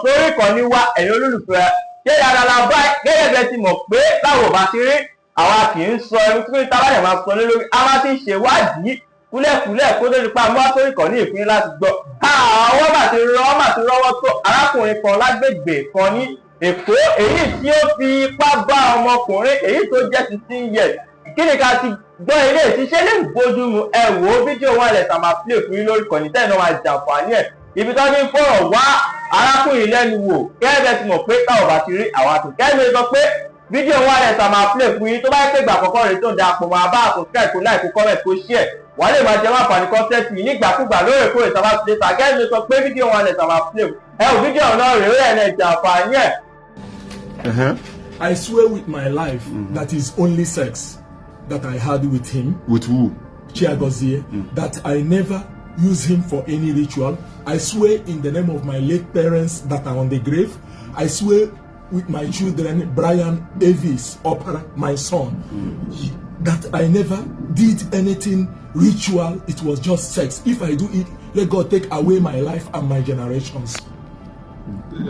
sórí ìkànnì wa ẹ̀yin olólùfẹ́ ṣé yàrá la bá gẹ́gẹ́ bẹ́ẹ̀ ti mọ̀ pé láwọn bá ti rí àwa kì í sọ ẹni tí tá bá dẹ̀ máa sọ lé lórí a máa ti ṣèwádìí kúlẹ̀kúlẹ̀ kó tó di pa mọ́ sórí ìkànnì ìpín láti gbọ́ àwọn mà ti rọ́wọ́ tó arákùnrin kan lágbègbè kan ní Èkó èyí tí ó fi ipá bá ọmọkùnrin èyí tó jẹ́ 16 years kí ni ká ti gbọ́ ilé ìṣiṣẹ́ lè bójú mu ẹ wò ó fídíò wọn lẹ̀ tà máa play fún yín lórí ìkànnì tẹ́ẹ̀ náà máa jàǹfààní ẹ̀ ibi tó ní fọ̀rọ̀ wá arákùnrin lẹ́nu wò kẹ́ẹ̀bẹ̀ ti mọ̀ pé táwọn bá ti rí àwọn àtò kẹ́ẹ̀bẹ̀ sọ pé fídíò wọn lẹ̀ tà máa play fún yín tó bá yẹ pé ìgbà àkọ́kọ́ rẹ̀ tó ń da àpò máa bá subscribe kó like kó comment kó share wọ́n lè máa jẹ́ wọ́n àǹfààní content yìí nígbàkúgbà lóòrèkóòrè tá a bá ti dé ta kẹ́ẹ̀bẹ̀ sọ pé fídíò wọn lẹ̀ tà máa play ẹ ò fídíò náà rèé ẹ̀ lẹ̀ jàǹfààní ẹ̀. I swear with my life that is only sex that I had with him. With who? Chiagozie. That I never use him for any ritual. I swear in the name of my late parents that are on the grave. I swear with my children, Brian Davis, Opera, my son, that I never did anything ritual. It was just sex. If I do it, let God take away my life and my generations.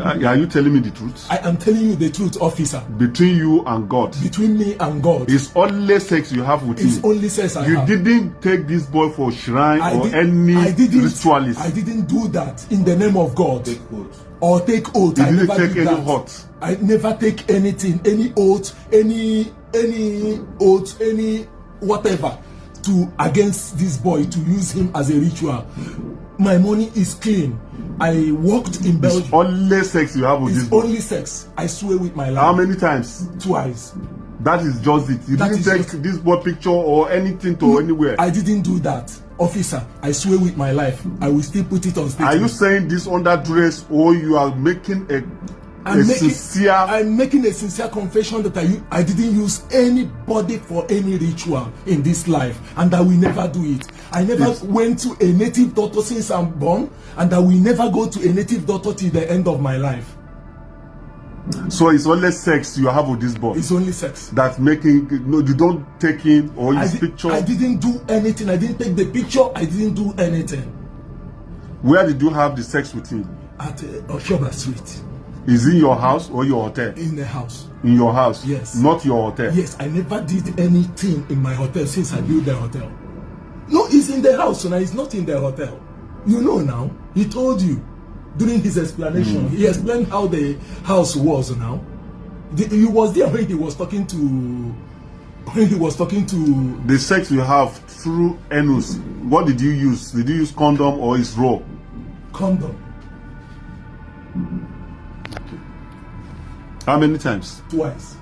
Are you telling me the truth? I am telling you the truth, officer. Between you and God. Between me and God. It's only sex you have with him. It's only sex I have. You didn't take this boy for shrine or any ritualist. I didn't do that in the name of God. Take oath. Or take oath. You I didn't never take did any that. oath. I never take anything, any oath, any oath, any whatever to against this boy to use him as a ritual. My money is clean. I worked in Belgium. It's only sex you have with this boy. It's only sex. I swear with my life. How many times? Twice. That is just it. You didn't take this boy picture or anything to anywhere. I didn't do that. Officer, I swear with my life, I will still put it on stage. Are you saying this under duress or you are making I'm making a sincere confession that I didn't use anybody for any ritual in this life, and that we never do it. I never went to a native doctor since I'm born, and that we never go to a native doctor till the end of my life. So it's only sex you have with this boy? It's only sex. That's making, no, you don't take him or his picture? I didn't do anything. I didn't take the picture. I didn't do anything. Where did you have the sex with him? At Oshoba Street. Is it your house or your hotel? In the house. In your house? Yes. Not your hotel? Yes, I never did anything in my hotel since I built the hotel. No, it's in the house now. It's not in the hotel. You know now. He told you during his explanation. He explained how the house was now. He was there when he was talking to... The sex you have through anus, what did you use? Did you use condom or is raw? Condom. How many times? Twice.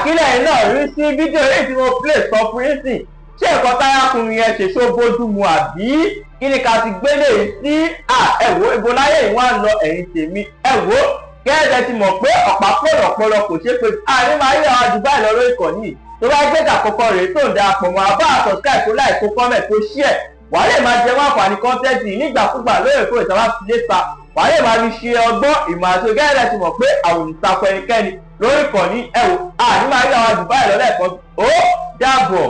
Kílẹ̀ náà rí sí fídíò èyí tí mo play sọ fún yín sí ṣé ẹ̀kọ́ táyàkùnrin yẹn ṣe ṣó bójú mu àbí kí ni ká ti gbélé sí ẹ̀wò ebo láyé yìí wá ń lọ ẹ̀yìn tèmi ẹ̀wò kẹ́ẹ̀dẹ̀ ti mọ̀ pé ọ̀pá pọ̀lọ̀ pọ̀lọ̀ kò ṣeé pé àní máa rí àwọn àdúgbò ìlọrọ ìkànnì tó bá gbé àkọ́kọ́ rèé tó ń da àpò mọ́ àbá subscribe kó like kó comment kó share wàá lè máa jẹ wọ́n àǹfààní content yìí nígbàkúgbà lóòrèkóòrè tí wọ́n bá ti dé ta wàá lè máa fi ṣe ọgbọ́n ìmọ̀ àti gẹ́gẹ́ ti mọ̀ pé àwọn olùtakọ ẹnikẹ́ni lórí ìkànnì ẹ̀wò àní máa rí àwọn àdúgbò ìlọrọ ẹ̀kọ́ ó dàbọ̀.